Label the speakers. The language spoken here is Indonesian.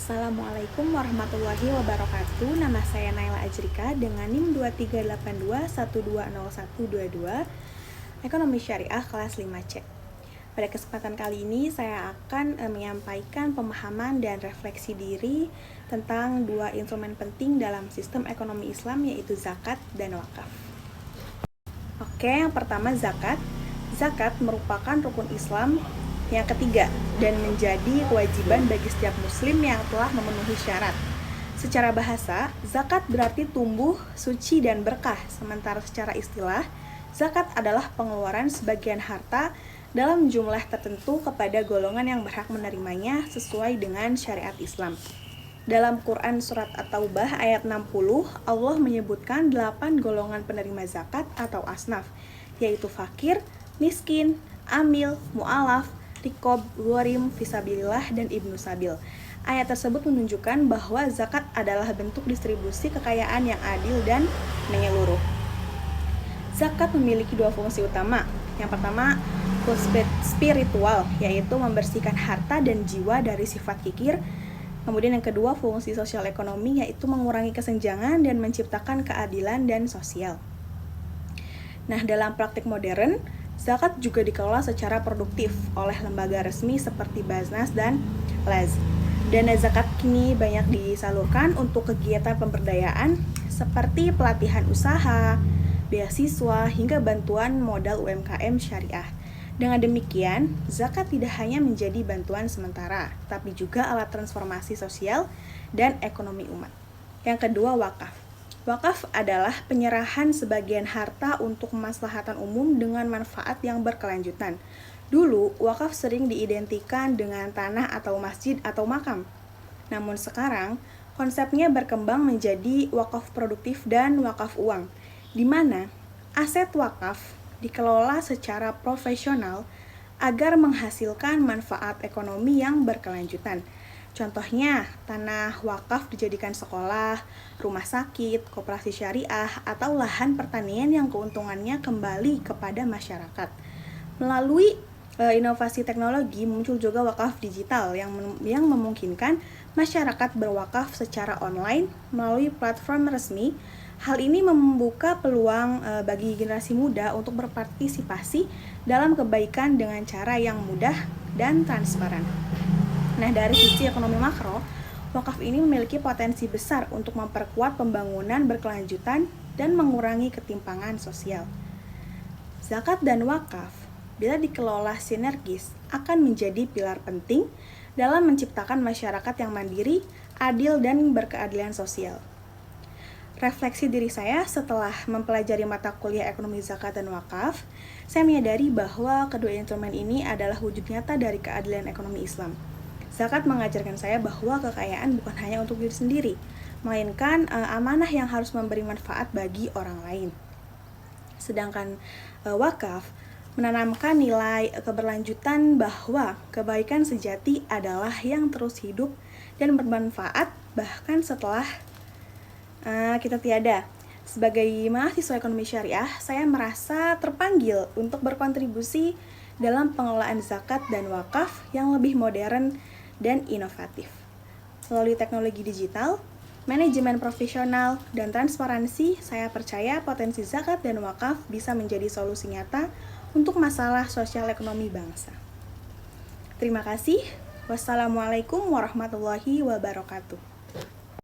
Speaker 1: Assalamualaikum warahmatullahi wabarakatuh. Nama saya Naila Ajrika dengan NIM 2382120122, Ekonomi Syariah kelas 5C. Pada kesempatan kali ini saya akan menyampaikan pemahaman dan refleksi diri tentang dua instrumen penting dalam sistem ekonomi Islam, yaitu zakat dan wakaf. Oke, yang pertama zakat. Zakat merupakan rukun Islam yang ketiga dan menjadi kewajiban bagi setiap muslim yang telah memenuhi syarat. Secara bahasa, zakat berarti tumbuh, suci, dan berkah. Sementara secara istilah, zakat adalah pengeluaran sebagian harta dalam jumlah tertentu kepada golongan yang berhak menerimanya sesuai dengan syariat Islam. Dalam Quran Surat At-Taubah ayat 60, Allah menyebutkan 8 golongan penerima zakat atau asnaf, yaitu fakir, miskin, amil, mu'alaf, rikob, gharim, fisabilillah, dan ibnu sabil. Ayat tersebut menunjukkan bahwa zakat adalah bentuk distribusi kekayaan yang adil dan menyeluruh. Zakat memiliki dua fungsi utama. Yang pertama, spiritual, yaitu membersihkan harta dan jiwa dari sifat kikir. Kemudian yang kedua, fungsi sosial ekonomi, yaitu mengurangi kesenjangan dan menciptakan keadilan dan sosial. Nah, dalam praktik modern, zakat juga dikelola secara produktif oleh lembaga resmi seperti Baznas dan LAS. Dana zakat kini banyak disalurkan untuk kegiatan pemberdayaan seperti pelatihan usaha, beasiswa, hingga bantuan modal UMKM syariah. Dengan demikian, zakat tidak hanya menjadi bantuan sementara, tapi juga alat transformasi sosial dan ekonomi umat. Yang kedua, wakaf. Wakaf adalah penyerahan sebagian harta untuk kemaslahatan umum dengan manfaat yang berkelanjutan. Dulu, wakaf sering diidentikan dengan tanah atau masjid atau makam. Namun sekarang, konsepnya berkembang menjadi wakaf produktif dan wakaf uang, di mana aset wakaf dikelola secara profesional agar menghasilkan manfaat ekonomi yang berkelanjutan. Contohnya, tanah wakaf dijadikan sekolah, rumah sakit, koperasi syariah, atau lahan pertanian yang keuntungannya kembali kepada masyarakat. Melalui inovasi teknologi, muncul juga wakaf digital yang memungkinkan masyarakat berwakaf secara online melalui platform resmi. Hal ini membuka peluang bagi generasi muda untuk berpartisipasi dalam kebaikan dengan cara yang mudah dan transparan. Nah, dari sisi ekonomi makro, wakaf ini memiliki potensi besar untuk memperkuat pembangunan berkelanjutan dan mengurangi ketimpangan sosial. Zakat dan wakaf, bila dikelola sinergis, akan menjadi pilar penting dalam menciptakan masyarakat yang mandiri, adil, dan berkeadilan sosial. Refleksi diri saya setelah mempelajari mata kuliah ekonomi zakat dan wakaf, saya menyadari bahwa kedua instrumen ini adalah wujud nyata dari keadilan ekonomi Islam. Zakat mengajarkan saya bahwa kekayaan bukan hanya untuk diri sendiri, melainkan amanah yang harus memberi manfaat bagi orang lain. Sedangkan wakaf menanamkan nilai keberlanjutan bahwa kebaikan sejati adalah yang terus hidup dan bermanfaat bahkan setelah kita tiada. Sebagai mahasiswa ekonomi syariah, saya merasa terpanggil untuk berkontribusi dalam pengelolaan zakat dan wakaf yang lebih modern dan inovatif. Melalui teknologi digital, manajemen profesional, dan transparansi, saya percaya potensi zakat dan wakaf bisa menjadi solusi nyata untuk masalah sosial ekonomi bangsa. Terima kasih. Wassalamualaikum warahmatullahi wabarakatuh.